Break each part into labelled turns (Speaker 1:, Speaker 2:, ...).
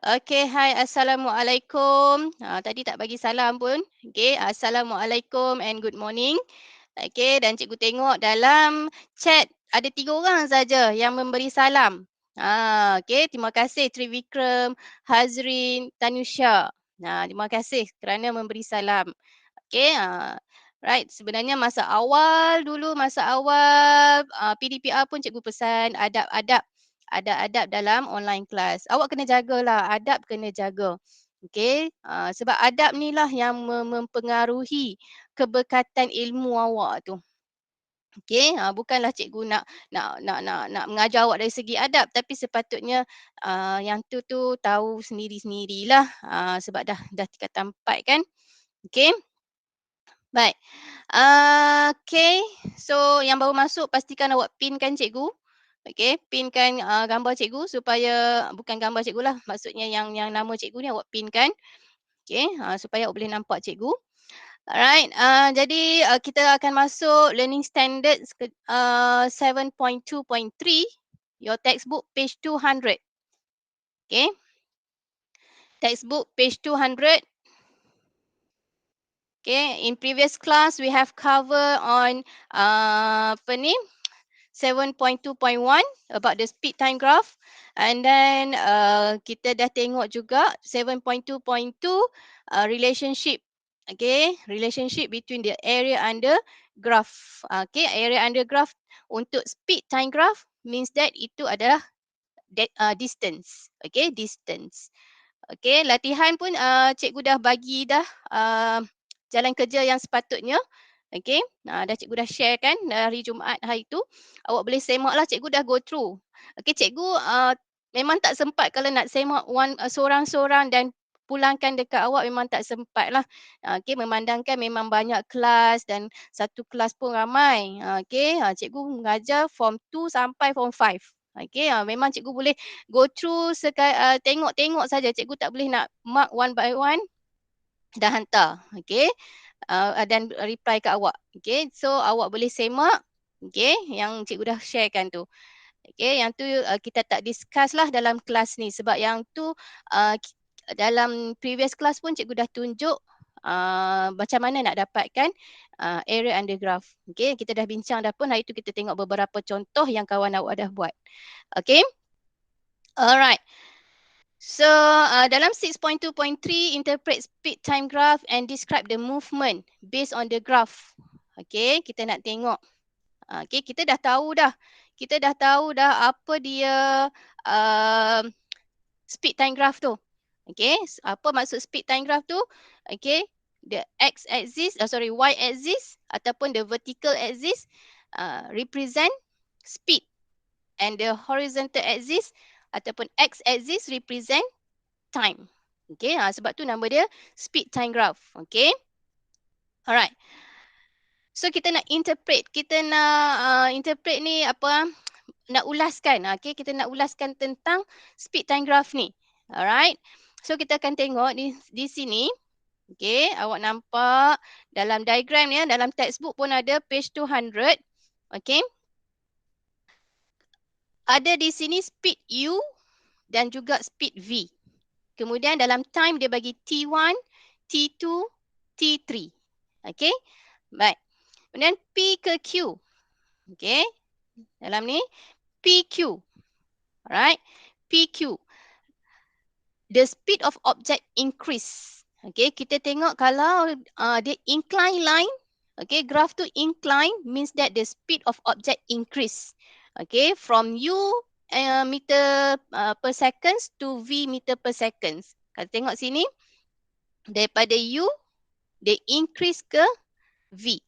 Speaker 1: Okey, hai, Assalamualaikum. Tadi tak bagi salam pun. Okey, Assalamualaikum and good morning. Okey, dan cikgu tengok dalam chat ada 3 orang saja yang memberi salam. Okey, terima kasih Trivikram, Hazrin, Tanusha. Terima kasih kerana memberi salam. Okey, right. Sebenarnya masa awal PDPR pun cikgu pesan adab-adab dalam online class. Awak kena jagalah, adab kena jaga. Okey, sebab adab ni lah yang mempengaruhi keberkatan ilmu awak tu. Okey, bukanlah cikgu nak mengajar awak dari segi adab, tapi sepatutnya yang tu tahu sendiri-sendirilah, sebab dah tingkat 4 kan. Okey. Baik. Okey. So yang baru masuk pastikan awak pinkan cikgu. Okey, pinkan gambar cikgu supaya bukan gambar cikgu lah, maksudnya yang nama cikgu ni awak pinkan. Okey, supaya awak boleh nampak cikgu. Alright, jadi kita akan masuk learning standards 7.2.3, your textbook page 200. Okey. Textbook page 200. Okay, in previous class we have cover on 7.2.1 about the speed time graph, and then kita dah tengok juga 7.2.2 relationship. Okay, relationship between the area under graph. Okay, area under graph untuk speed time graph means that itu adalah distance. Okay, distance. Okey, latihan pun cikgu dah bagi dah jalan kerja yang sepatutnya. Okey, dah cikgu dah share kan hari Jumaat hari tu. Awak boleh semaklah, cikgu dah go through. Okey, cikgu memang tak sempat kalau nak semak seorang-seorang dan pulangkan dekat awak, memang tak sempat lah. Okey, memandangkan memang banyak kelas dan satu kelas pun ramai. Okey, cikgu mengajar form 2 sampai form 5. Okey, memang cikgu boleh go through tengok-tengok saja, cikgu tak boleh nak mark one by one dah hantar. Okey, dan reply kat awak. Okey, so awak boleh semak, okey, yang cikgu dah sharekan tu. Okey, yang tu kita tak discuss lah dalam kelas ni, sebab yang tu dalam previous class pun cikgu dah tunjuk macam mana nak dapatkan area under graph. Okey, kita dah bincang dah pun, hari tu kita tengok beberapa contoh yang kawan awak dah buat. Okey. Alright. So, dalam 6.2.3, interpret speed time graph and describe the movement based on the graph. Okay, kita nak tengok. Okay, kita dah tahu dah. Kita dah tahu dah apa dia speed time graph tu. Okay, apa maksud speed time graph tu? Okay, the y axis ataupun the vertical axis represent speed, and the horizontal axis ataupun x axis represent time. Okay, sebab tu nama dia speed time graph. Okay. Alright. So kita nak interpret. Kita nak interpret ni apa? Nak ulaskan. Okay, kita nak ulaskan tentang speed time graph ni. Alright. So kita akan tengok di sini. Okay, awak nampak dalam diagram ni, dalam textbook pun ada page 200. Okay. Ada di sini speed U dan juga speed V. Kemudian dalam time dia bagi T1, T2, T3. Okey. Baik. Kemudian P ke Q. Okey. Dalam ni PQ. Alright. PQ. The speed of object increase. Okey, kita tengok kalau dia incline line, okey, graph tu incline means that the speed of object increase. Okay, from U meter per seconds to V meter per seconds. Kalau tengok sini, daripada U, dia increase ke V.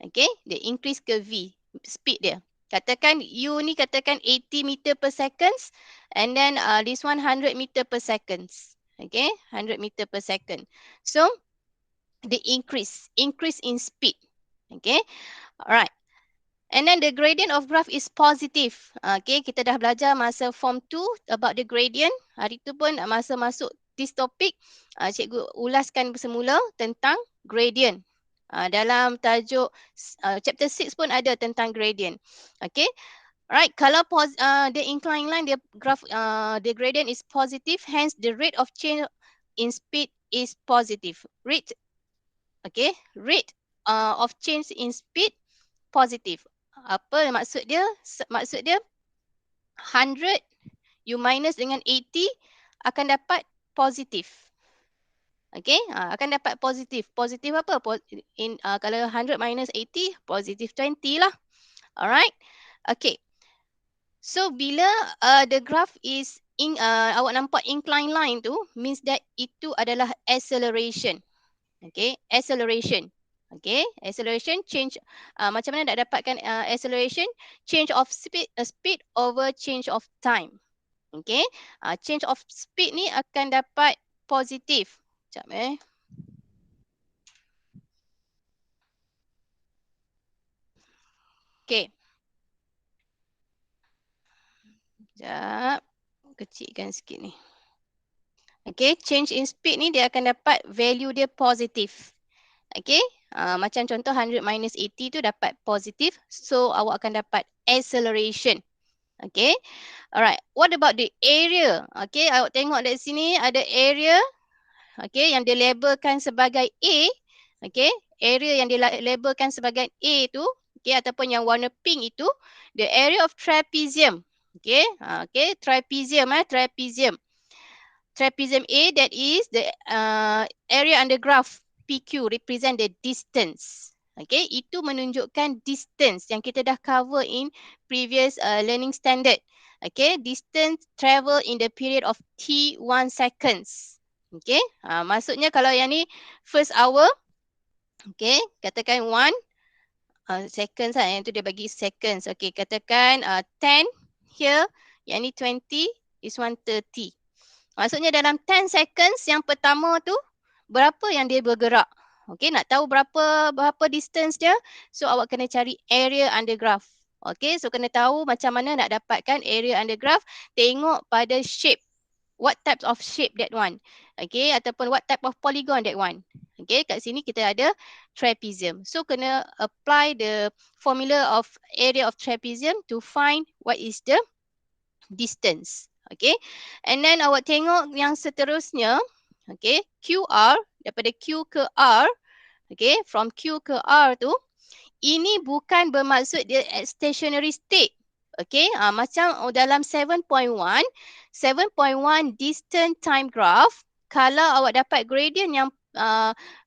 Speaker 1: Okay, dia increase ke V, speed dia. Katakan U ni katakan 80 meter per seconds, and then this one 100 meter per seconds. Okay, 100 meter per second. So, the increase in speed. Okay, alright. And then the gradient of graph is positive. Okay, kita dah belajar masa form 2 about the gradient. Hari tu pun masa masuk this topic, cikgu ulaskan semula tentang gradient. Dalam tajuk chapter 6 pun ada tentang gradient. Okay, Right, kalau the inclined line, the graph, the gradient is positive, hence the rate of change in speed is positive. Rate, okay, rate of change in speed positive. Apa maksud dia? Maksud dia 100 you minus dengan 80 akan dapat positif. Okay, akan dapat positif. Positif apa? Kalau 100 minus 80, positif 20 lah. Alright. Okay. So bila the graph is awak nampak incline line tu means that itu adalah acceleration. Okay, acceleration. Okay, acceleration change, macam mana nak dapatkan acceleration? Change of speed over change of time. Okay, change of speed ni akan dapat positif. Sekejap Okay, sekejap. Kecilkan sikit ni. Okay, change in speed ni dia akan dapat value dia positif. Okay, macam contoh 100 minus 80 tu dapat positif. So, awak akan dapat acceleration. Okay, alright. What about the area? Okay, awak tengok dari sini ada area. Okay, yang dia labelkan sebagai A. Okay, area yang dia labelkan sebagai A tu. Okay, ataupun yang warna pink itu. The area of trapezium. Okay, okay, trapezium. Trapezium. Trapezium A, that is the area under graph PQ represent the distance. Okay, itu menunjukkan distance yang kita dah cover in previous learning standard. Okay, distance travel in the period of T1 seconds. Okay, maksudnya kalau yang ni first hour, okay, katakan 1 seconds lah, yang tu dia bagi seconds. Okay, katakan 10 here, yang ni 20 is 130. Maksudnya dalam 10 seconds yang pertama tu, berapa yang dia bergerak. Okay, nak tahu berapa distance dia, so awak kena cari area under graph. Okay, so kena tahu macam mana nak dapatkan area under graph, tengok pada shape. What types of shape that one. Okay, ataupun what type of polygon that one. Okay, kat sini kita ada trapezium. So, kena apply the formula of area of trapezium to find what is the distance. Okay, and then awak tengok yang seterusnya, okay, QR, daripada Q ke R, okay, from Q ke R tu, ini bukan bermaksud dia at stationary state. Okay, macam dalam 7.1, 7.1 distant time graph, kalau awak dapat gradient yang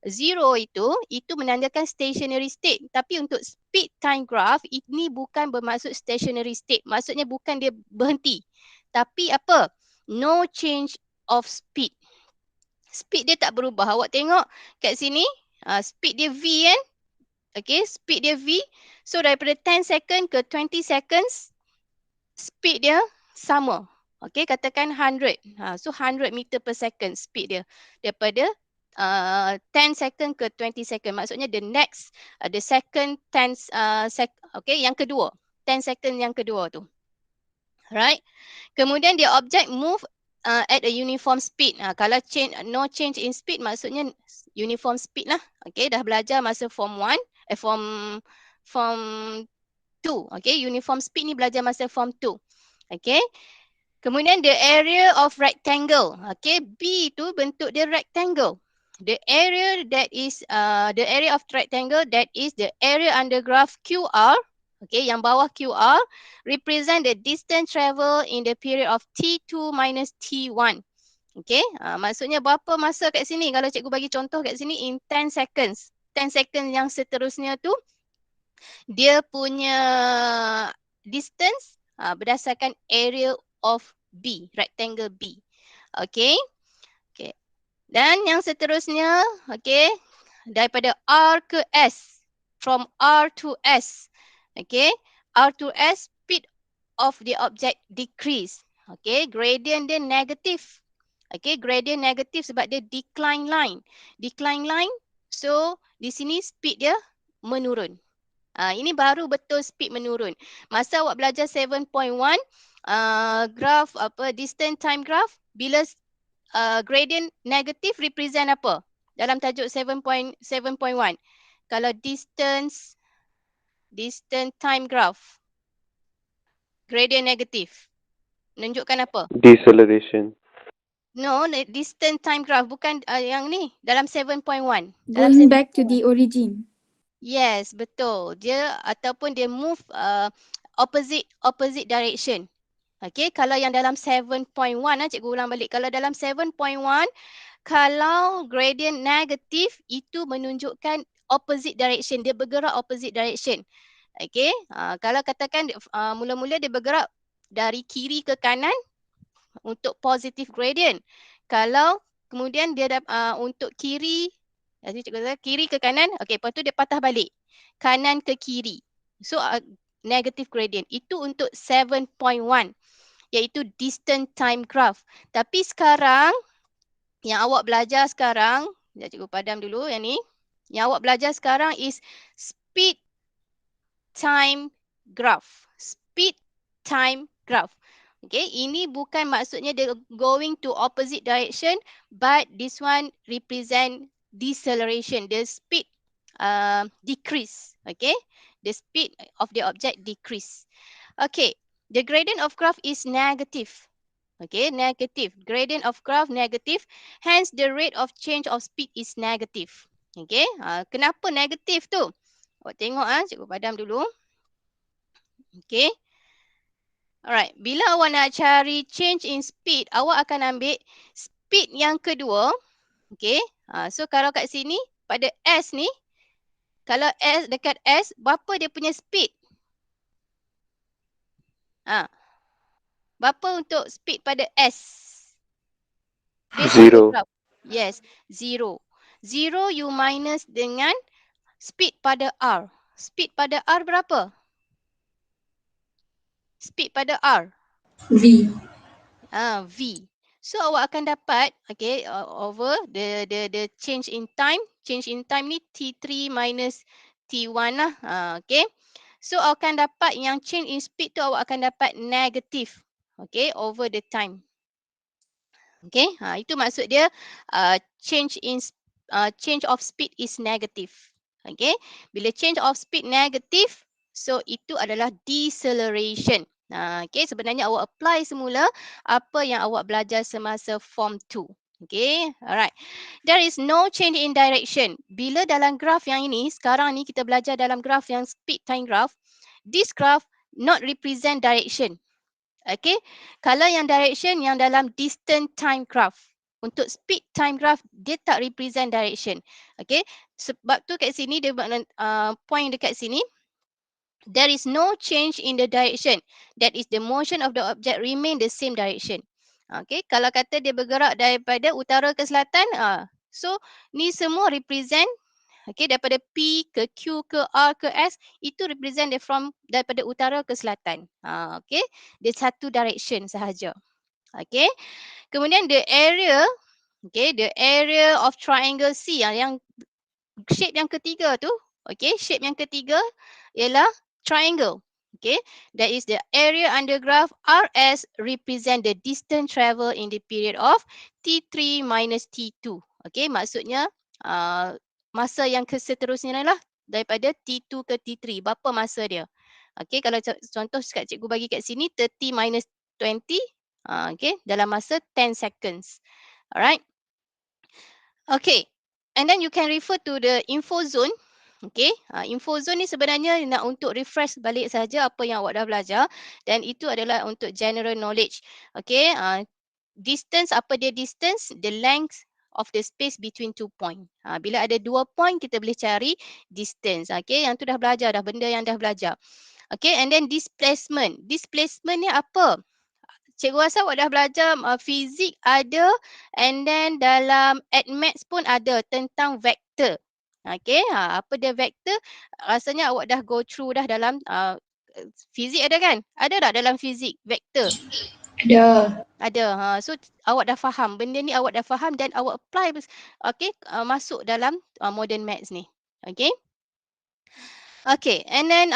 Speaker 1: zero itu menandakan stationary state. Tapi untuk speed time graph, ini bukan bermaksud stationary state. Maksudnya bukan dia berhenti. Tapi apa? No change of speed. Speed dia tak berubah. Awak tengok kat sini, speed dia V kan? Okay, speed dia V. So daripada 10 second ke 20 seconds, speed dia sama. Okay, katakan 100. So 100 meter per second speed dia. Daripada 10 second ke 20 second. Maksudnya the next, the second 10 okay, yang kedua. 10 second yang kedua tu. Right. Kemudian the object move at a uniform speed. Kalau no change in speed, maksudnya uniform speed lah. Okay, dah belajar masa form 1, form 2. Okay, uniform speed ni belajar masa form 2. Okay. Kemudian the area of rectangle. Okay, B tu bentuk dia rectangle. The area that is the area of rectangle, that is the area under graph QR. Okay, yang bawah QR represent the distance travel in the period of T2 minus T1. Okay, maksudnya berapa masa kat sini? Kalau cikgu bagi contoh kat sini in 10 seconds. 10 seconds yang seterusnya tu, dia punya distance berdasarkan area of B, rectangle B. Okay. Okay. Dan yang seterusnya, okay, daripada R ke S, from R to S. Okay, R to S, speed of the object decrease. Okay, gradient dia negatif. Okay, gradient negatif sebab dia decline line. Decline line, so di sini speed dia menurun. Ini baru betul speed menurun. Masa awak belajar 7.1, graph distance time graph, bila gradient negatif represent apa? Dalam tajuk 7.1. Kalau distance time graph. Gradient negatif. Menunjukkan apa?
Speaker 2: Deceleration.
Speaker 1: No, distance time graph. Bukan yang ni. Dalam 7.1. Dalam
Speaker 3: Going back to
Speaker 1: 7.1.
Speaker 3: the origin.
Speaker 1: Yes, betul. Dia ataupun dia move opposite direction. Okay, kalau yang dalam 7.1 cikgu ulang balik. Kalau dalam 7.1, kalau gradient negatif itu menunjukkan opposite direction. Dia bergerak opposite direction. Okay, kalau katakan mula-mula dia bergerak dari kiri ke kanan untuk positive gradient. Kalau kemudian dia untuk kiri, kiri ke kanan, okay, lepas tu dia patah balik. Kanan ke kiri. So, negative gradient. Itu untuk 7.1, iaitu distant time graph. Tapi sekarang, yang awak belajar sekarang, sekejap cikgu padam dulu yang ni. Yang awak belajar sekarang is speed time graph. Speed time graph. Okay, ini bukan maksudnya dia going to opposite direction, but this one represent deceleration. The speed decrease. Okay, the speed of the object decrease. Okay, the gradient of graph is negative. Okay, negative. Gradient of graph negative. Hence, the rate of change of speed is negative. Okay, kenapa negatif tu? Awak tengok cikgu padam dulu. Okay. Alright, bila awak nak cari change in speed, awak akan ambil speed yang kedua. Okay, so kalau kat sini, pada S ni, kalau S dekat S, berapa dia punya speed? Berapa untuk speed pada S? Based on the
Speaker 2: Zero.
Speaker 1: graph. Yes, 0. 0 you minus dengan speed pada R. Speed pada R berapa? Speed pada R.
Speaker 3: V.
Speaker 1: V. So awak akan dapat, okay, over the change in time. Change in time ni T3 minus T1 lah. Okay. So awak akan dapat yang change in speed tu awak akan dapat negatif. Okay, over the time. Okay, itu maksud dia change of speed is negative. Okay, bila change of speed negatif, so itu adalah deceleration. Okay, sebenarnya awak apply semula apa yang awak belajar semasa form 2. Okay, alright. There is no change in direction. Bila dalam graf yang ini, sekarang ni kita belajar dalam graf yang speed time graph, this graph not represent direction. Okay, kalau yang direction yang dalam distant time graph. Untuk speed time graph, dia tak represent direction. Okay, sebab tu kat sini, dia point dekat sini, there is no change in the direction. That is the motion of the object remain the same direction. Okay, kalau kata dia bergerak daripada utara ke selatan, so ni semua represent, okay, daripada P ke Q ke R ke S, itu represent dia daripada utara ke selatan. Okay, dia satu direction sahaja. Okay, kemudian the area, okay, the area of triangle C, yang shape yang ketiga tu, okay, shape yang ketiga ialah triangle. Okay, that is the area under graph RS represent the distance travel in the period of T3 minus T2. Okay, maksudnya masa yang seterusnya lah daripada T2 ke T3. Berapa masa dia? Okay, kalau contoh cikgu bagi kat sini 30 minus 20. Okay, dalam masa 10 seconds. Alright. Okay, and then you can refer to the info zone. Okay, info zone ni sebenarnya nak untuk refresh balik saja apa yang awak dah belajar, dan itu adalah untuk general knowledge. Okay, distance, apa dia distance? The length of the space between 2 point. Bila ada 2 point, kita boleh cari distance. Okay, yang tu dah belajar dah, benda yang dah belajar. Okay, and then displacement. Displacement ni apa? Cikgu rasa awak dah belajar fizik ada, and then dalam admaths pun ada tentang vektor. Okay, apa dia vektor? Rasanya awak dah go through dah dalam fizik, ada kan? Ada tak dalam fizik vektor?
Speaker 3: Ada.
Speaker 1: Ada. So awak dah faham. Benda ni awak dah faham dan awak apply, okay, masuk dalam modern maths ni. Okay. Okay, and then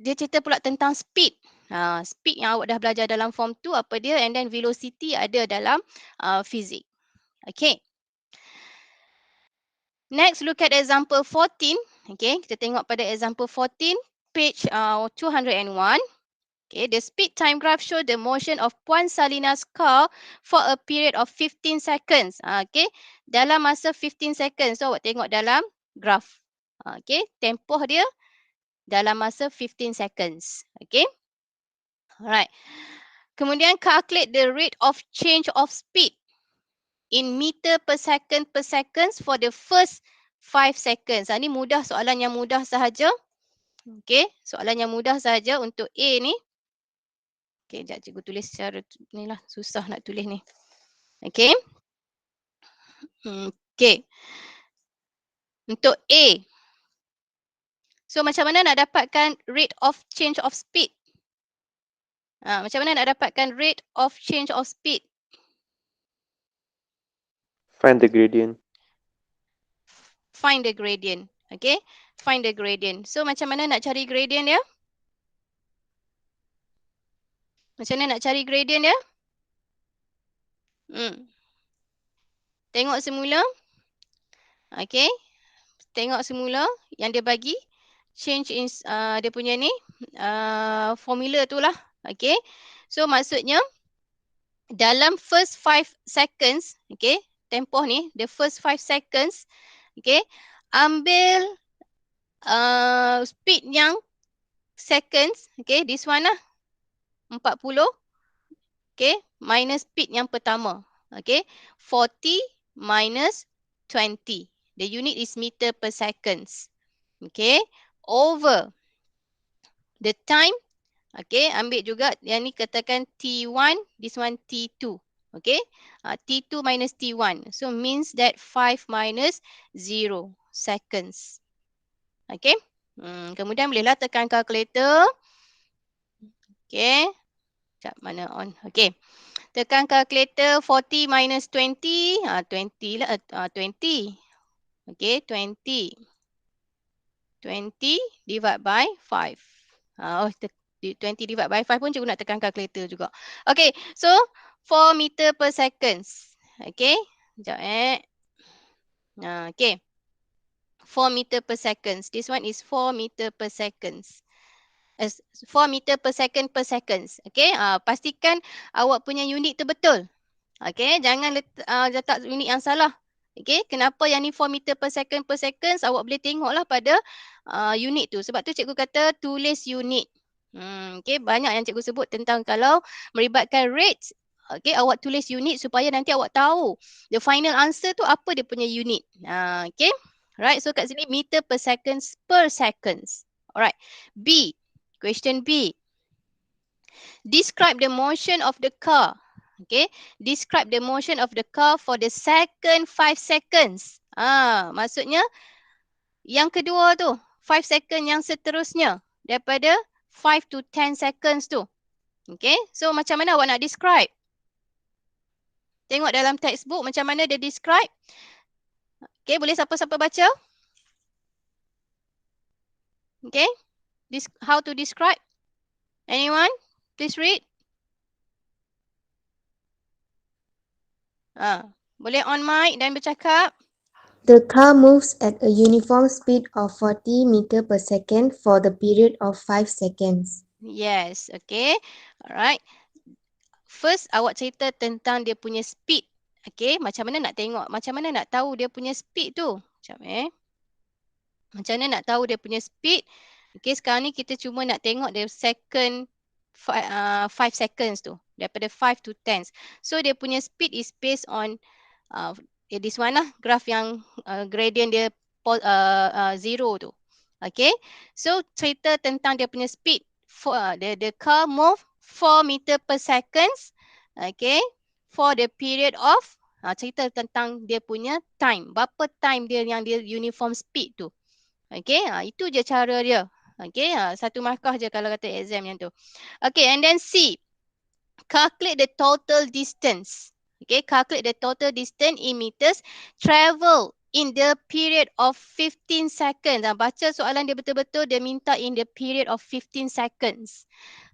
Speaker 1: dia cerita pula tentang speed. Speed yang awak dah belajar dalam form 2 apa dia, and then velocity ada dalam fizik. Okay. Next, look at example 14. Okay, kita tengok pada example 14, page 201. Okay, the speed time graph show the motion of Puan Salina's car for a period of 15 seconds. Okay, dalam masa 15 seconds. So, awak tengok dalam graph. Okay, tempoh dia dalam masa 15 seconds. Okay, alright. Kemudian, calculate the rate of change of speed in meter per seconds for the first 5 seconds. Ini mudah, soalan yang mudah sahaja. Okay, soalan yang mudah sahaja untuk A ni. Okay, sekejap cikgu tulis secara ni lah. Susah nak tulis ni. Okay. Okay. Untuk A. So, macam mana nak dapatkan rate of change of speed? Macam mana nak dapatkan rate of change of speed?
Speaker 2: Find the gradient.
Speaker 1: Find the gradient. Okay. Find the gradient. So, macam mana nak cari gradient dia? Macam mana nak cari gradient dia? Tengok semula. Okay. Tengok semula yang dia bagi. Change in dia punya ni. Formula tu lah. Okay. So, maksudnya dalam first 5 seconds. Okay. Tempoh ni. The first 5 seconds. Okay. Ambil speed yang seconds. Okay. This one lah. 40. Okay. Minus speed yang pertama. Okay. 40 minus 20. The unit is meter per seconds. Okay. Over the time. Okay. Ambil juga yang ni katakan T1. This one T2. Okay. T2 minus T1. So means that 5 minus 0 seconds. Okay. Kemudian bolehlah tekan calculator. Okay. Sekejap mana on. Okay. Tekan calculator 40 minus 20. 20 lah. 20. Okay. 20. 20 divide by 5. 20 divide by 5 pun cikgu nak tekan calculator juga. Okay. So 4 meter per seconds. Okay. Sekejap okay. 4 meter per seconds. This one is 4 meter per seconds. 4 meter per seconds. Okay. Pastikan awak punya unit tu betul. Okay. Jangan letak unit yang salah. Okay. Kenapa yang ni 4 meter per seconds? Awak boleh tengoklah pada unit tu. Sebab tu cikgu kata tulis unit. Okay. Banyak yang cikgu sebut tentang kalau melibatkan rates. Okay. Awak tulis unit supaya nanti awak tahu the final answer tu apa dia punya unit. Okay. Right. So kat sini meter per seconds. Alright. B. Question B. Describe the motion of the car. Okay. Describe the motion of the car for the second 5 seconds. Maksudnya yang kedua tu. 5 second yang seterusnya. Daripada 5 to 10 seconds tu. Okay. So macam mana awak nak describe? Tengok dalam textbook macam mana dia describe. Okay. Boleh siapa-siapa baca? Okay. How to describe? Anyone? Please read. Boleh on mic dan bercakap.
Speaker 4: The car moves at a uniform speed of 40 meter per second for the period of 5 seconds.
Speaker 1: Yes, okay. Alright. First, awak cerita tentang dia punya speed. Okay, macam mana nak tengok, macam mana nak tahu dia punya speed tu. Macam mana nak tahu dia punya speed. Okay, sekarang ni kita cuma nak tengok dia second 5 seconds tu. Daripada 5 to 10. So, dia punya speed is based on this one lah. Graph yang gradient dia 0 tu. Okay. So, cerita tentang dia punya speed. The car move 4 meter per seconds. Okay. For the period of, cerita tentang dia punya time. Berapa time dia yang dia uniform speed tu. Okay. Itu je cara dia. Okay. 1 markah je kalau kata exam yang tu. Okay. And then C. Calculate the total distance. Okay. Calculate the total distance in meters travel in the period of 15 seconds. Baca soalan dia betul-betul, dia minta in the period of 15 seconds.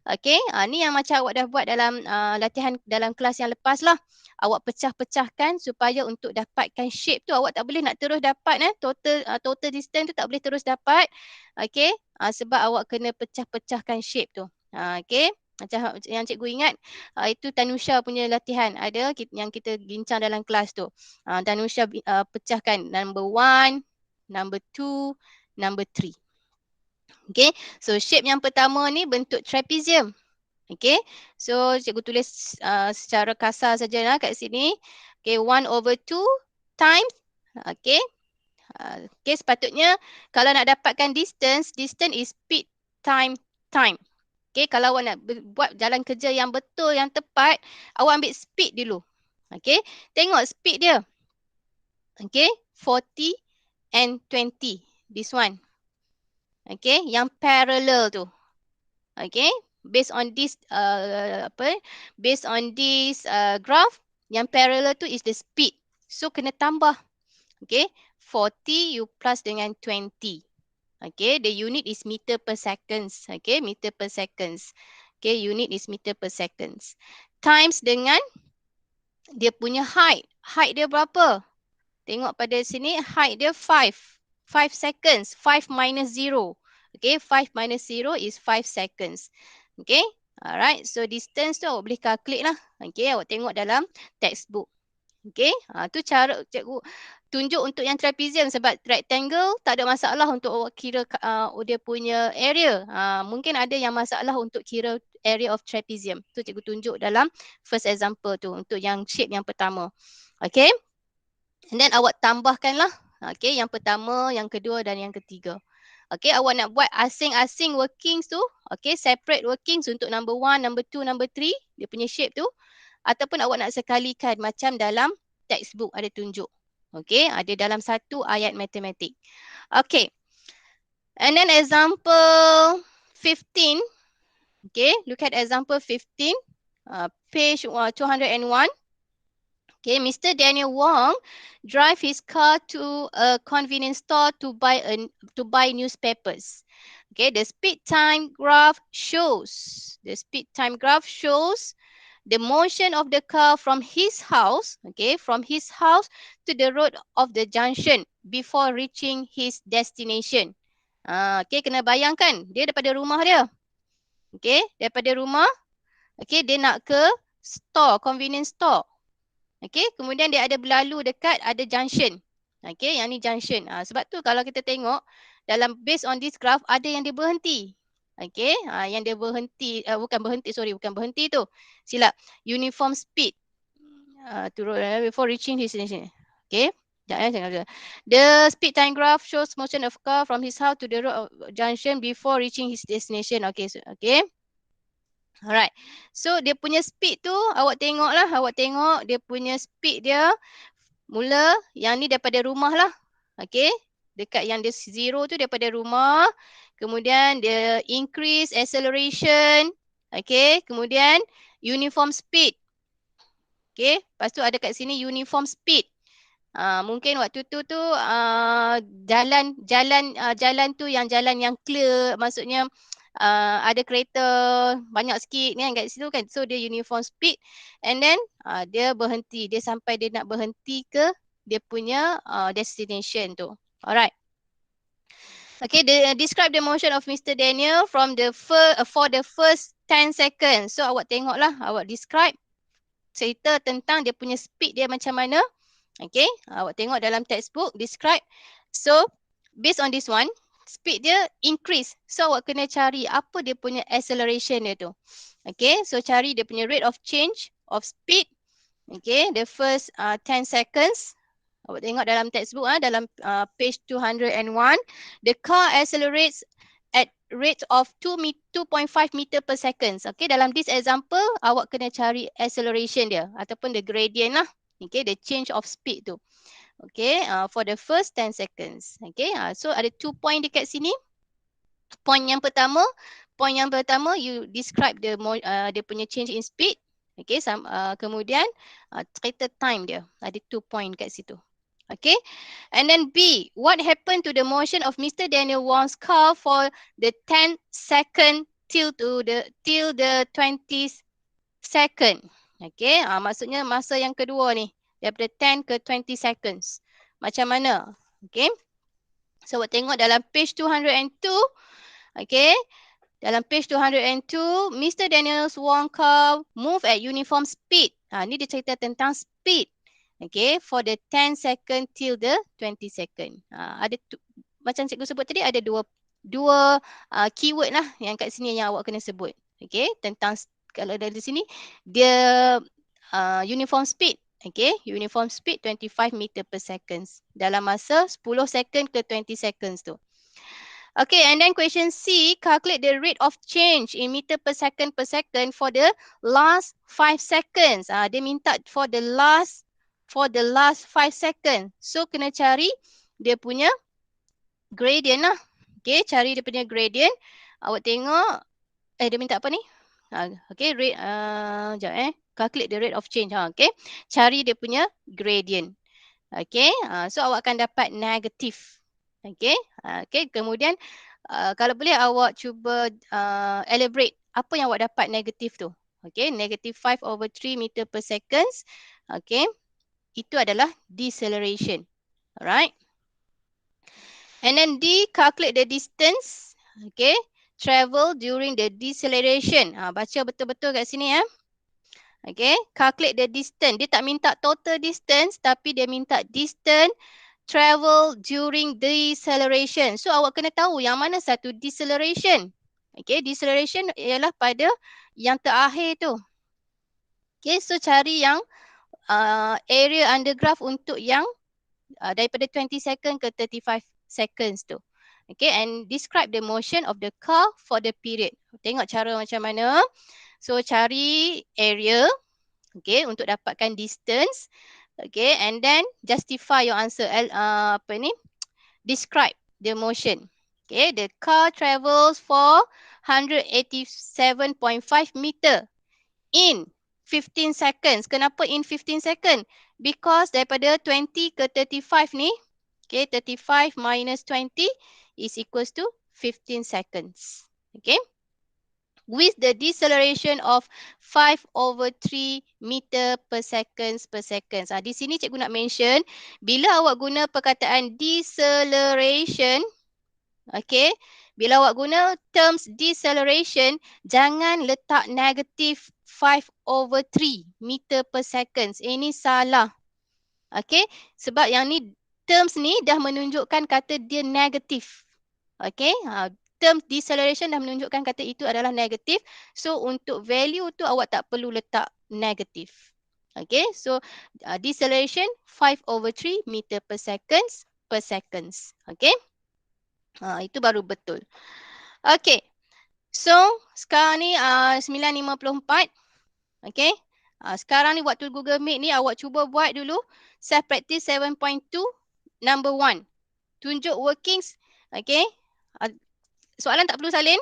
Speaker 1: Okay, ni yang macam awak dah buat dalam latihan dalam kelas yang lepas lah. Awak pecah-pecahkan supaya untuk dapatkan shape tu awak tak boleh nak terus dapat total distance tu tak boleh terus dapat. Okay, sebab awak kena pecah-pecahkan shape tu. Okay, Macam yang cikgu ingat, itu Tanusha punya latihan. Ada yang kita bincang dalam kelas tu. Tanusha pecahkan number 1, number 2, number 3. Okay, so shape yang pertama ni bentuk trapezium. Okay, so cikgu tulis secara kasar sajalah kat sini. Okay, 1/2 times. Okay, okay, sepatutnya kalau nak dapatkan distance is speed time time. Okay, kalau awak nak buat jalan kerja yang betul, yang tepat, awak ambil speed dulu. Okay, tengok speed dia. Okay, 40 and 20. This one. Okay, yang parallel tu. Okay, based on this based on this graph, yang parallel tu is the speed. So kena tambah. Okay, 40 you plus dengan 20. Okay, the unit is meter per seconds. Okay, meter per seconds. Okay, unit is meter per seconds. Times dengan dia punya height. Height dia berapa? Tengok pada sini, height dia 5. 5 seconds. 5 minus 0. Okay, 5 minus 0 is 5 seconds. Okay, alright. So distance tu awak boleh calculate lah. Okay, awak tengok dalam textbook. Okay, tu cara cikgu tunjuk untuk yang trapezium sebab rectangle tak ada masalah untuk awak kira dia punya area. Mungkin ada yang masalah untuk kira area of trapezium. Tu cikgu tunjuk dalam first example tu untuk yang shape yang pertama. Okay, and then awak tambahkanlah. Okay, yang pertama, yang kedua dan yang ketiga. Okay, awak nak buat asing-asing workings tu. Okay, separate workings untuk number 1, number 2, number 3. Dia punya shape tu. Ataupun awak nak sekalikan macam dalam textbook ada tunjuk. Okay, ada dalam satu ayat matematik. Okay, and then example 15. Okay, look at example 15. Page 201. Okay, Mr. Daniel Wong drive his car to a convenience store to buy newspapers. Okay, the speed time graph shows the motion of the car from his house, okay, from his house to the road of the junction before reaching his destination. Okay, kena bayangkan dia daripada rumah dia. Okay, daripada rumah, okay, dia nak ke store, convenience store. Okay, kemudian dia ada berlalu dekat ada junction. Okay, yang ni junction. Sebab tu kalau kita tengok dalam based on this graph ada yang dia berhenti. Okay, yang dia berhenti, bukan berhenti tu. Silap, uniform speed before reaching his destination. Okay, the speed time graph shows motion of car from his house to the road of junction before reaching his destination. Okay, okay. Alright, so dia punya speed tu awak tengok dia punya speed dia mula yang ni daripada rumah lah. Okay, dekat yang dia 0 tu daripada rumah. Kemudian dia increase acceleration. Okay, kemudian uniform speed. Okay, lepas tu ada kat sini uniform speed. Mungkin waktu tu jalan tu yang jalan yang clear, maksudnya ada kereta banyak sikit kan kat situ kan. So dia uniform speed and then dia berhenti. Dia sampai dia nak berhenti ke dia punya destination tu. Alright. Okay, describe the motion of Mr. Daniel from for the first 10 seconds. So awak tengoklah, awak describe cerita tentang dia punya speed dia macam mana. Okay, awak tengok dalam textbook, describe. So based on this one, speed dia increase. So awak kena cari apa dia punya acceleration dia tu. Okay, so cari dia punya rate of change of speed. Okay, the first 10 seconds. Awak tengok dalam textbook, dalam page 201. The car accelerates at rate of 2.5 meter per second. Okay, dalam this example, awak kena cari acceleration dia ataupun the gradient lah. Okay, the change of speed tu. Okay, for the first 10 seconds. Okay, so ada 2 point dekat sini. Point yang pertama, you describe dia punya change in speed. Okay, kemudian cerita time dia. Ada 2 point kat situ. Okay, and then B, what happened to the motion of Mr. Daniel Wong's car for the 10 second till the 20th second. Okay, maksudnya masa yang kedua ni daripada 10 ke 20 seconds. Macam mana? Okay, so awak tengok dalam page 202. Okay, Dalam page 202, Mr. Daniel's Wong car move at uniform speed. Ni dia cerita tentang speed. Okay, for the 10 second till the 20 second. Macam cikgu sebut tadi, ada dua keyword lah yang kat sini yang awak kena sebut. Okay, tentang kalau dari sini, dia uniform speed. Okay, uniform speed 25 meter per second. Dalam masa 10 second ke 20 seconds tu. Okay, and then question C, calculate the rate of change in meter per second for the last 5 seconds. Dia minta for the last 5 seconds. So kena cari dia punya gradient lah. Okay, cari dia punya gradient. Awak tengok, dia minta apa ni? Okay, rate, sekejap calculate the rate of change. Okay, cari dia punya gradient. Okay, so awak akan dapat negatif. Okay, kemudian kalau boleh awak cuba elaborate apa yang awak dapat negatif tu. Okay, negative 5/3 meter per second. Okay, itu adalah deceleration. Alright. And then D, calculate the distance. Okay, travel during the deceleration. Baca betul-betul kat sini ya. Okay, calculate the distance. Dia tak minta total distance tapi dia minta distance travel during deceleration. So awak kena tahu yang mana satu deceleration. Okay, deceleration ialah pada yang terakhir tu. Okay, so cari yang area under graph untuk yang daripada 20 second ke 35 seconds tu. Okay, and describe the motion of the car for the period. Tengok cara macam mana. So cari area. Okay, untuk dapatkan distance. Okay, and then justify your answer. Describe the motion. Okay, the car travels for 187.5 meter in 15 seconds. Kenapa in 15 seconds? Because daripada 20 ke 35 ni, okay, 35 minus 20 is equals to 15 seconds. Okay. With the deceleration of 5/3 meter per second. Di sini cikgu nak mention, bila awak guna perkataan deceleration, okay, bila awak guna terms deceleration, jangan letak negatif 5/3 meter per second. Ini salah. Okay, sebab yang ni, terms ni dah menunjukkan kata dia negatif. Okay, term deceleration dah menunjukkan kata itu adalah negatif. So untuk value tu awak tak perlu letak negatif. Okay, so deceleration 5/3 meter per second. Okay, itu baru betul. Okay, so sekarang ni 9:54. Okay, sekarang ni waktu Google Meet ni awak cuba buat dulu self practice 7.2 number 1. Tunjuk workings. Okay, soalan tak perlu salin.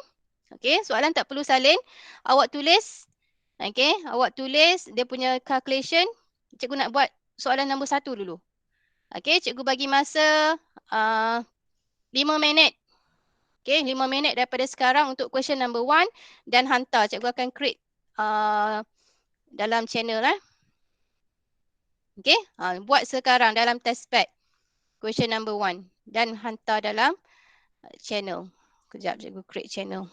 Speaker 1: Okay, soalan tak perlu salin. Awak tulis. Okay, awak tulis dia punya calculation. Cikgu nak buat soalan nombor 1 dulu. Okay, cikgu bagi masa 5 minit. Okay, 5 minit daripada sekarang untuk question number 1 dan hantar. Cikgu akan create dalam channel lah. Okay, buat sekarang dalam test pad. Question number 1 dan hantar dalam channel. Kejap cikgu create channel.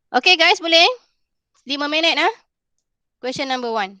Speaker 1: Okay guys, boleh? 5 minit Question number 1.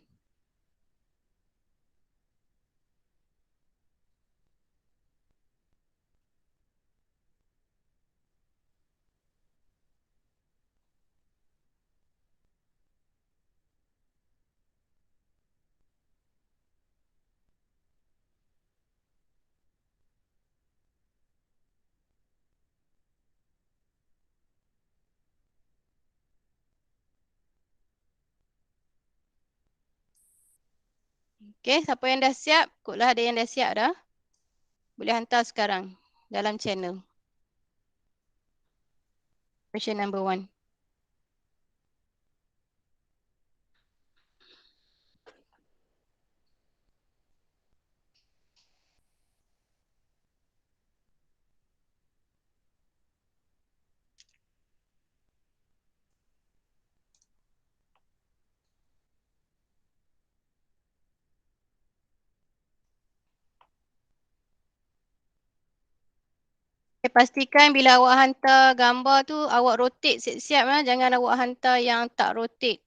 Speaker 1: Okay, siapa yang dah siap? Kotlah ada yang dah siap dah. Boleh hantar sekarang dalam channel. Question number 1. pastikan bila awak hantar gambar tu awak rotate siap-siap jangan awak hantar yang tak rotate.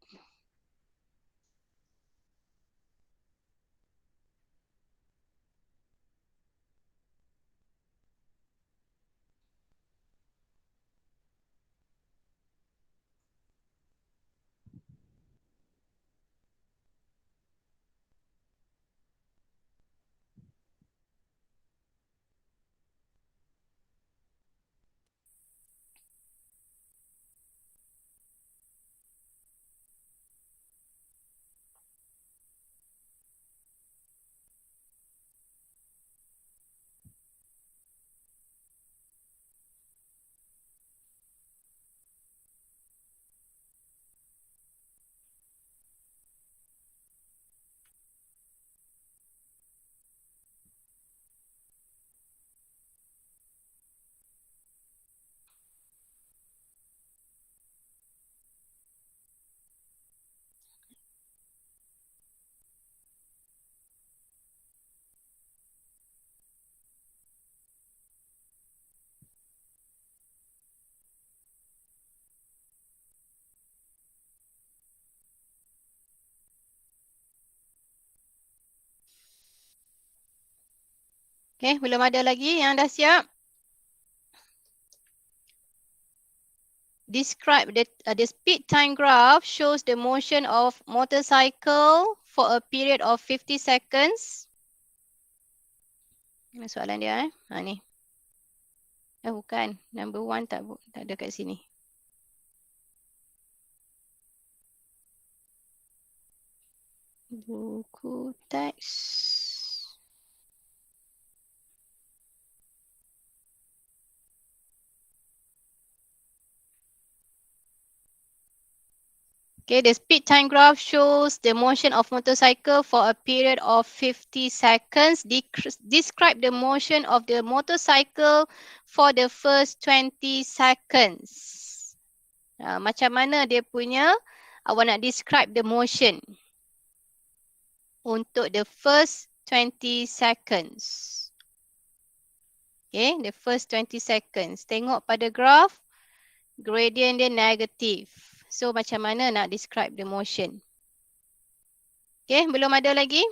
Speaker 1: Okay, belum ada lagi yang dah siap. Describe the speed time graph shows the motion of motorcycle for a period of 50 seconds. Ini soalan dia ni. Bukan. Number 1 tak ada kat sini. Buku teks. Okay, the speed time graph shows the motion of motorcycle for a period of 50 seconds. Describe the motion of the motorcycle for the first 20 seconds. Macam mana dia punya, awak nak describe the motion untuk the first 20 seconds. Okay, the first 20 seconds. Tengok pada graph, gradient dia negatif. So macam mana nak describe the motion? Okay, belum ada lagi?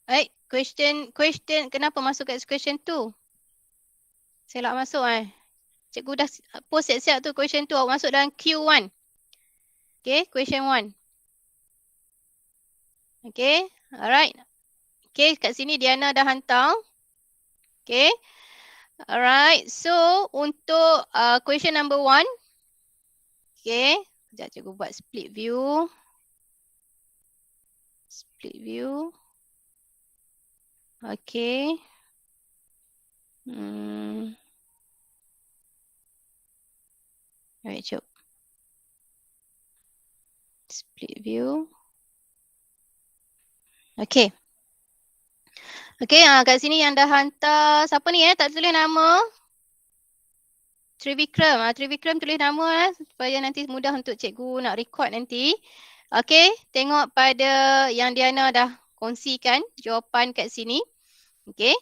Speaker 1: Baik, question kenapa masuk kat question tu? Saya nak masuk Cikgu dah post siap-siap tu question tu, awak masuk dalam Q1. Okay, question 1. Okay, alright. Okay, kat sini Diana dah hantar. Okay, alright. So, untuk question number 1. Okay, sekejap cikgu buat split view. Split view. Okay. Alright, jom. Split view. Okay. Okay, kat sini yang dah hantar, siapa ni tak tulis nama? Trivikram. Trivikram tulis nama supaya nanti mudah untuk cikgu nak record nanti. Okay, tengok pada yang Diana dah kongsikan jawapan kat sini. Okay.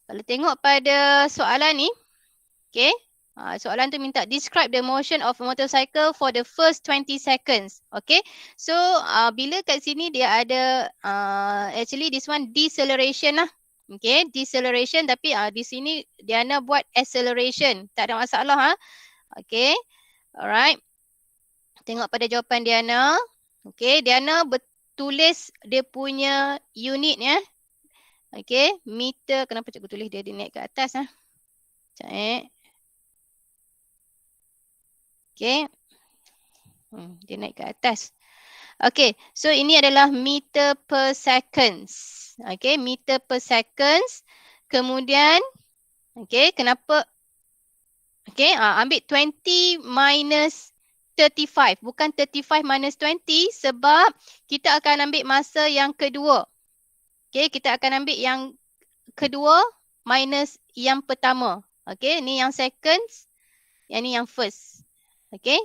Speaker 1: Kalau tengok pada soalan ni, okay. Soalan tu minta describe the motion of a motorcycle for the first 20 seconds. Okay. So, bila kat sini dia ada, actually this one deceleration lah. Okay, deceleration tapi di sini Diana buat acceleration. Tak ada masalah Okay. Alright. Tengok pada jawapan Diana. Okay, Diana tulis dia punya unit ya. Okay, meter. Kenapa cikgu tulis dia naik ke atas? Sekejap. Okay. Dia naik ke atas. Okay, so ini adalah meter per seconds. Okay, meter per seconds. Kemudian, okay, kenapa? Okay, ambil 20 minus 35. Bukan 35 minus 20 sebab kita akan ambil masa yang kedua. Okay, kita akan ambil yang kedua minus yang pertama. Okay, ni yang seconds. Yang ni yang first. Okay.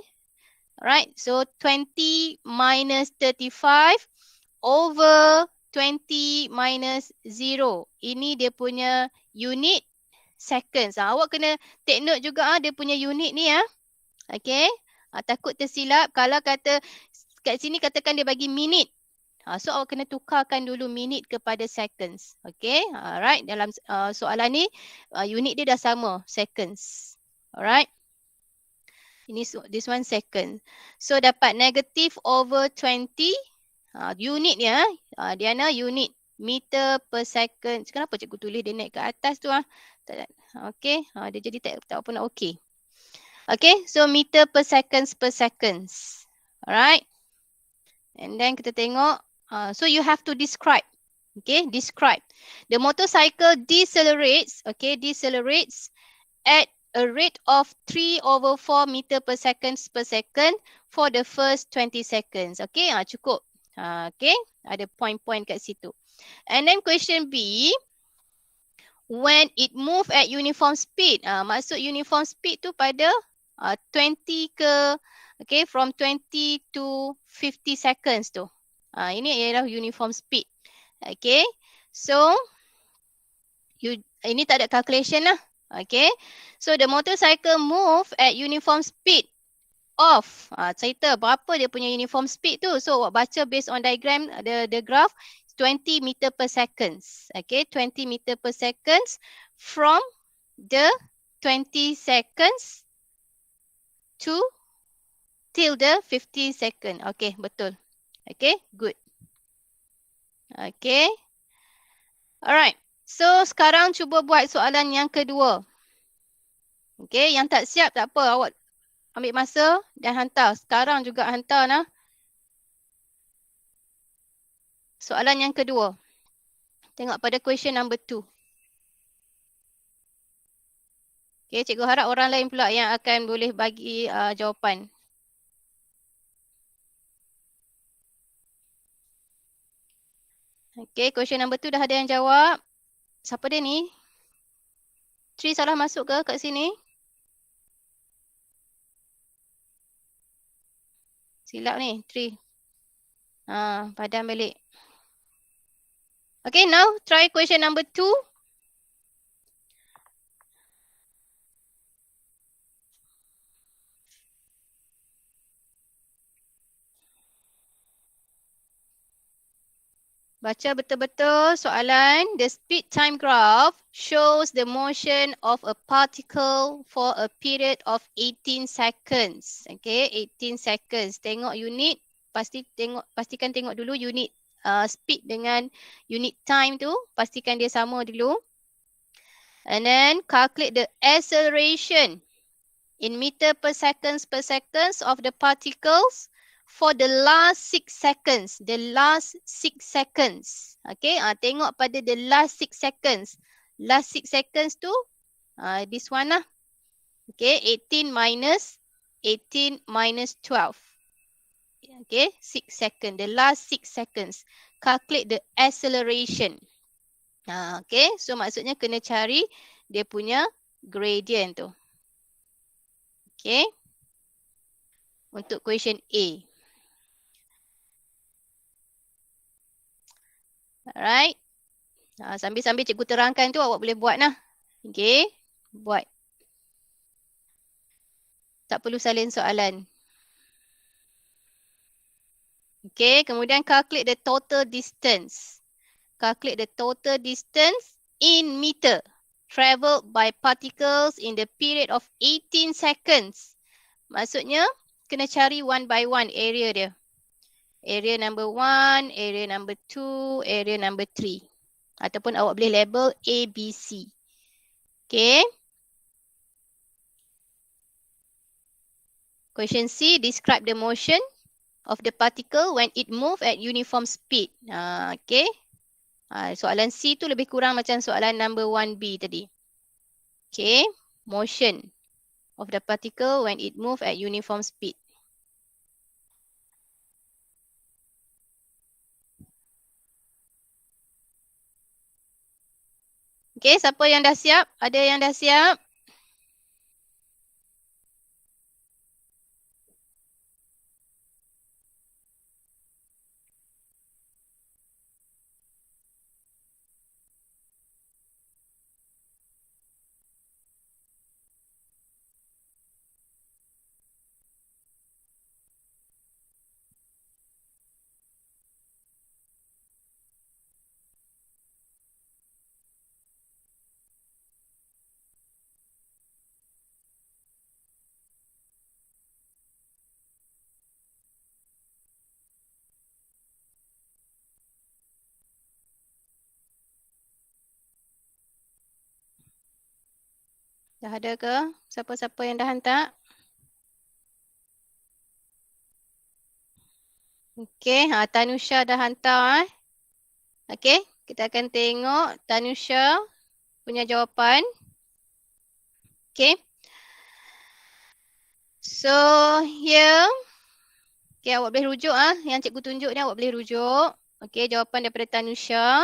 Speaker 1: Alright, so 20 minus 35 over 20 minus 0. Ini dia punya unit seconds. Awak kena take note juga dia punya unit ni ya. Okay. Takut tersilap kalau kata kat sini katakan dia bagi minit. So awak kena tukarkan dulu minit kepada seconds. Okay. Alright, dalam soalan ni unit dia dah sama, seconds. Alright. Ini this one second. So dapat negative over 20. Unit dia. Diana unit. Meter per second. Kenapa cikgu tulis dia naik ke atas tu? Okay. Dia jadi tak apa nak okay. Okay. So meter per seconds per seconds. Alright. And then kita tengok. So you have to describe. Okay. Describe. The motorcycle decelerates. Okay. Decelerates at a rate of 3/4 meter per second for the first 20 seconds. Okay, cukup. Okay, ada point-point kat situ. And then question B, when it move at uniform speed. Maksud uniform speed tu pada 20 ke, okay, from 20 to 50 seconds tu. Ini ialah uniform speed. Okay, so ini tak ada calculation lah. Okay, so the motorcycle move at uniform speed of, cerita berapa dia punya uniform speed tu. So awak baca based on diagram, the graph, 20 meter per seconds. Okay, 20 meter per seconds from the 20 seconds to till the 50 second. Okay, betul. Okay, good. Okay. Alright. So sekarang cuba buat soalan yang kedua. Okay, yang tak siap tak apa. Awak ambil masa dan hantar. Sekarang juga hantar nah. Soalan yang kedua. Tengok pada question number 2. Okay, cikgu harap orang lain pula yang akan boleh bagi jawapan. Okay, question number 2 dah ada yang jawab. Siapa dia ni? Tri salah masuk ke kat sini? Silap ni, Tri. Padam balik. Okay, now try question number 2. Baca betul-betul soalan. The speed time graph shows the motion of a particle for a period of 18 seconds. Okay, 18 seconds. Tengok unit. Pastikan tengok dulu unit speed dengan unit time tu. Pastikan dia sama dulu. And then calculate the acceleration in meter per seconds of the particles for the last 6 seconds. The last 6 seconds. Okay, tengok pada the last 6 seconds. Last 6 seconds tu, this one lah. Okay, 18 minus 12. Okay, 6 seconds. The last 6 seconds. Calculate the acceleration. Okay, so maksudnya kena cari dia punya gradient tu. Okay. Untuk question A. Alright. Sambil-sambil cikgu terangkan tu awak boleh buat lah. Okay. Buat. Tak perlu salin soalan. Okay. Kemudian calculate the total distance. Calculate the total distance in meter. Traveled by particles in the period of 18 seconds. Maksudnya kena cari one by one area dia. Area number 1, area number 2, area number 3. Ataupun awak boleh label A, B, C. Okay. Question C, describe the motion of the particle when it move at uniform speed. Okay. Soalan C tu lebih kurang macam soalan number 1B tadi. Okay. Motion of the particle when it move at uniform speed. Okay, siapa yang dah siap? Ada yang dah siap? Dah ada ke? Siapa-siapa yang dah hantar? Okay, Tanusha dah hantar. Okay, kita akan tengok Tanusha punya jawapan. Okay. So, here. Okay, awak boleh rujuk yang cikgu tunjuk ni awak boleh rujuk. Okay, jawapan daripada Tanusha.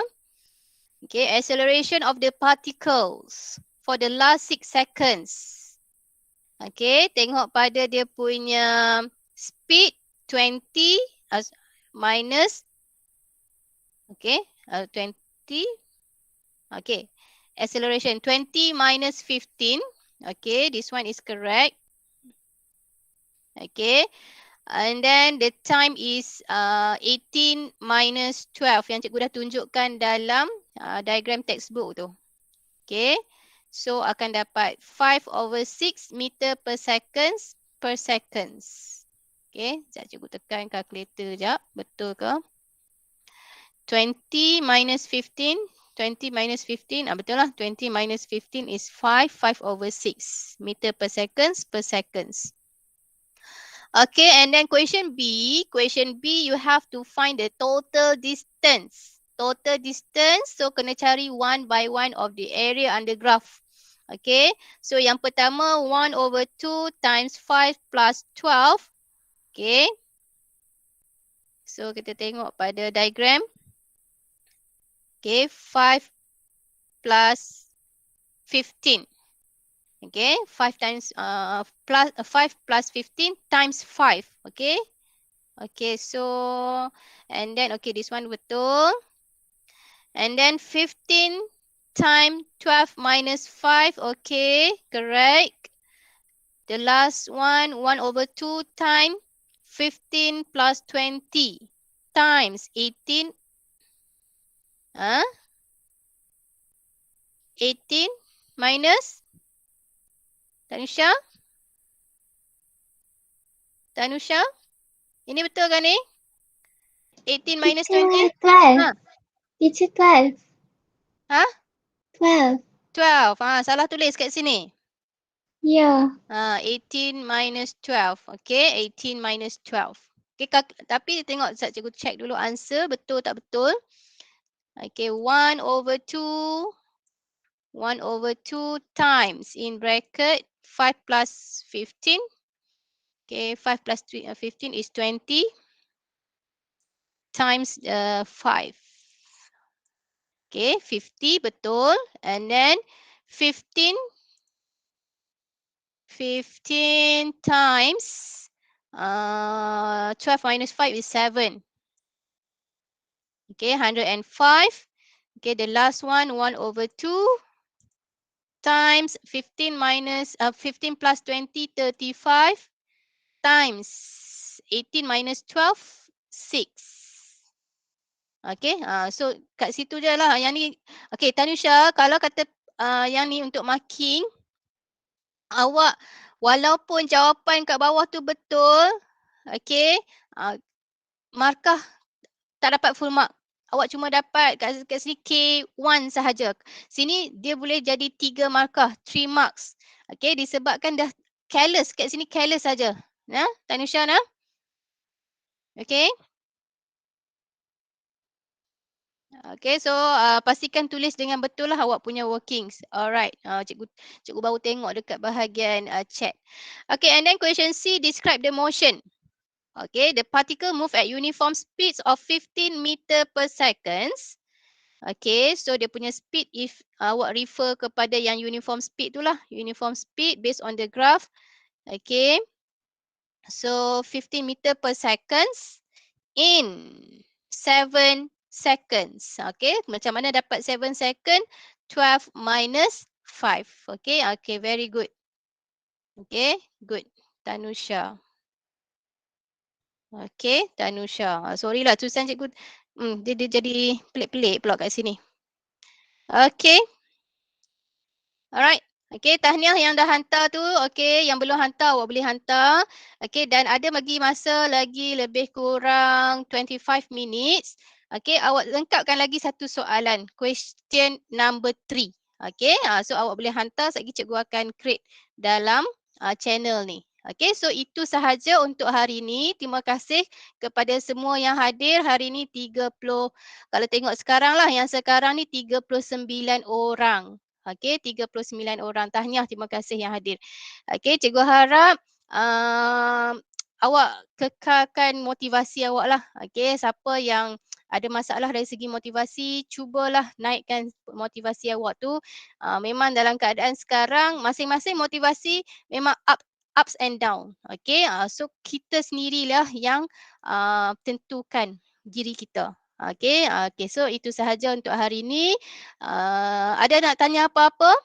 Speaker 1: Okay, acceleration of the particles for the last 6 seconds. Okay, tengok pada dia punya speed 20 minus. Okay, 20. Okay, acceleration 20 minus 15. Okay, this one is correct. Okay, and then the time is 18 minus 12 yang cikgu dah tunjukkan dalam diagram textbook tu. Okay, so akan dapat 5/6 meter per seconds per seconds. Okay, sekejap cikgu tekan kalkulator sekejap. Betul ke? 20 minus 15. 20 minus 15. Betul lah. 20 minus 15 is 5. 5/6 meter per seconds per seconds. Okay, and then question B. Question B, you have to find the total distance. Total distance, so kena cari one by one of the area under graph. Okay, so yang pertama 1/2 times 5 plus 12. Okay. So kita tengok pada diagram. Okay, 5 plus 15. Okay, 5 times plus 5 plus 15 times 5. Okay. Okay, so and then okay, this one betul. And then 15 times 12 minus 5. Okay, correct. The last one 1/2 times 15 plus 20 times 18. 18 minus Tanusha? Tanusha? Ini betul kan ni? 18 minus 20?
Speaker 3: 12. Teacher 12.
Speaker 1: Ha?
Speaker 3: 12.
Speaker 1: 12. Salah tulis kat sini.
Speaker 3: Ya.
Speaker 1: 18 minus 12. Okay, 18 minus 12. Okay, tapi tengok cikgu check dulu answer betul tak betul. Okay, 1/2. 1/2 times in bracket 5 plus 15. Okay, 5 plus 15 is 20 times 5. Okay, 50 betul. And then 15 times 12 minus 5 is 7. Okay, 105. Okay, the last one 1/2 times 15 minus 15 plus 20 35 times 18 minus 12 6. Okay, so kat situ je lah yang ni. Okay, Tanusha, kalau kata yang ni untuk marking, awak walaupun jawapan kat bawah tu betul, okay, markah tak dapat full mark. Awak cuma dapat kat sini K1 sahaja. Sini dia boleh jadi 3 markah, 3 marks. Okay, disebabkan dah careless. Kat sini careless saja. Nah, Tanusha nah. Okay. Okay, so pastikan tulis dengan betul lah awak punya workings. Alright, cikgu baru tengok dekat bahagian chat. Okay, and then question C, describe the motion. Okay, the particle move at uniform speeds of 15 meter per seconds. Okay, so dia punya speed if awak refer kepada yang uniform speed tu lah. Uniform speed based on the graph. Okay, so 15 meter per seconds in 7 seconds. Okay, macam mana dapat 7 second? 12 minus 5. Okay, okay, very good. Okay, good. Tanusha. Okay, Tanusha. Sorry lah, tulisan cikgu dia jadi pelik-pelik pula kat sini. Okay. Alright. Okay, tahniah yang dah hantar tu. Okay, yang belum hantar, awak boleh hantar. Okay, dan ada bagi masa lagi lebih kurang 25 minutes. Okay, awak lengkapkan lagi satu soalan. Question number 3. Okay, so awak boleh hantar. Sekejap lagi cikgu akan create dalam channel ni. Okay, so itu sahaja untuk hari ini. Terima kasih kepada semua yang hadir. Hari ini 30, kalau tengok sekarang lah, yang sekarang ni 39 orang. Okay, 39 orang. Tahniah, terima kasih yang hadir. Okay, cikgu harap awak kekalkan motivasi awak lah. Okay, siapa yang ada masalah dari segi motivasi, cubalah naikkan motivasi awak tu. Memang dalam keadaan sekarang, masing-masing motivasi memang ups and down. Okay, so kita sendirilah yang tentukan diri kita. Okay, okay, so itu sahaja untuk hari ini. Ada nak tanya apa-apa?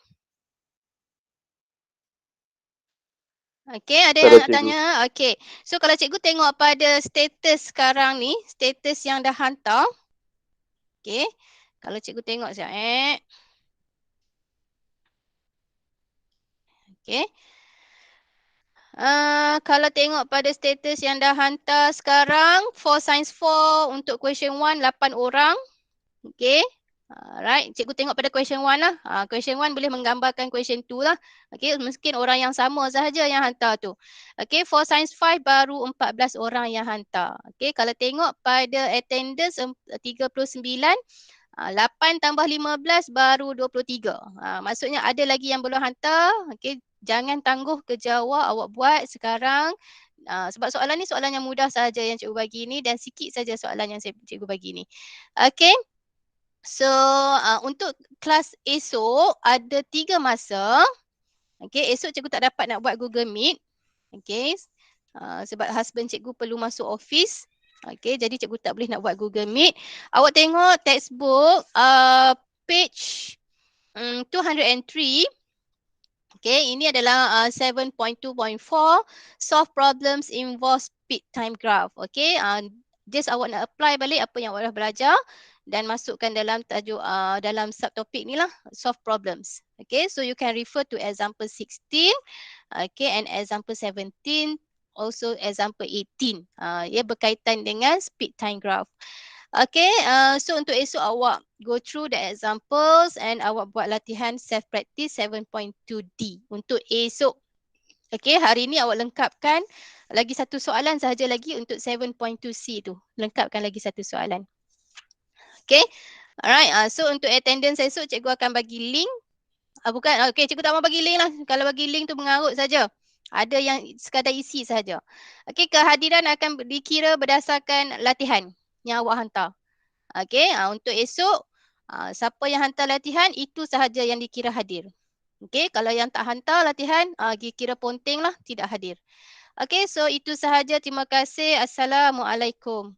Speaker 1: Okay, ada yang
Speaker 2: Tak ada,
Speaker 1: nak
Speaker 2: cikgu.
Speaker 1: tanya? Okay, so kalau cikgu tengok pada status sekarang ni, status yang dah hantar. Okay, kalau cikgu tengok sekejap. Okay. Kalau tengok pada status yang dah hantar sekarang, for Science 4 untuk question 1, 8 orang. Okay. Alright, cikgu tengok pada question 1 lah. Question 1 boleh menggambarkan question 2 lah. Okay, mungkin orang yang sama sahaja yang hantar tu. Okay, for Science 5 baru 14 orang yang hantar. Okay, kalau tengok pada attendance 39, 8 tambah 15 baru 23. Maksudnya ada lagi yang belum hantar. Okay, jangan tangguh kerja awak buat sekarang. Sebab soalan ni soalan yang mudah sahaja yang cikgu bagi ni dan sikit saja soalan yang cikgu bagi ni. Okay. So, untuk kelas esok ada 3 masa. Okay, esok cikgu tak dapat nak buat Google Meet. Okay, sebab husband cikgu perlu masuk office. Okay, jadi cikgu tak boleh nak buat Google Meet. Awak tengok textbook page 203. Okay, ini adalah 7.2.4. Solve problems involve speed time graph. Okay, just awak nak apply balik apa yang awak dah belajar dan masukkan dalam tajuk dalam subtopik ni lah, solve problems. Okay, so you can refer to example 16, okay, and example 17, also example 18. Ia berkaitan dengan speed time graph. Okay, so untuk esok awak go through the examples and awak buat latihan self practice 7.2D untuk esok. Okay, hari ni awak lengkapkan lagi satu soalan sahaja lagi untuk 7.2C tu. Lengkapkan lagi satu soalan. Okay, alright, so untuk attendance esok cikgu akan bagi link. Bukan, okay, cikgu tak mau bagi link lah. Kalau bagi link tu mengarut saja. Ada yang sekadar isi saja. Okay, kehadiran akan dikira berdasarkan latihan yang awak hantar. Okay, untuk esok, siapa yang hantar latihan, itu sahaja yang dikira hadir. Okay, kalau yang tak hantar latihan, dikira ponting lah, tidak hadir. Okay, so itu sahaja. Terima kasih. Assalamualaikum.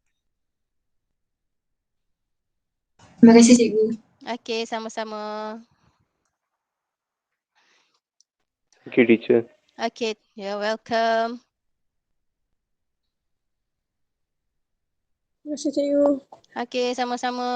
Speaker 5: Terima kasih cikgu.
Speaker 1: Okay, sama-sama.
Speaker 2: Thank you, teacher.
Speaker 1: Okay, you're welcome.
Speaker 5: Terima kasih cikgu.
Speaker 1: Okay, sama-sama.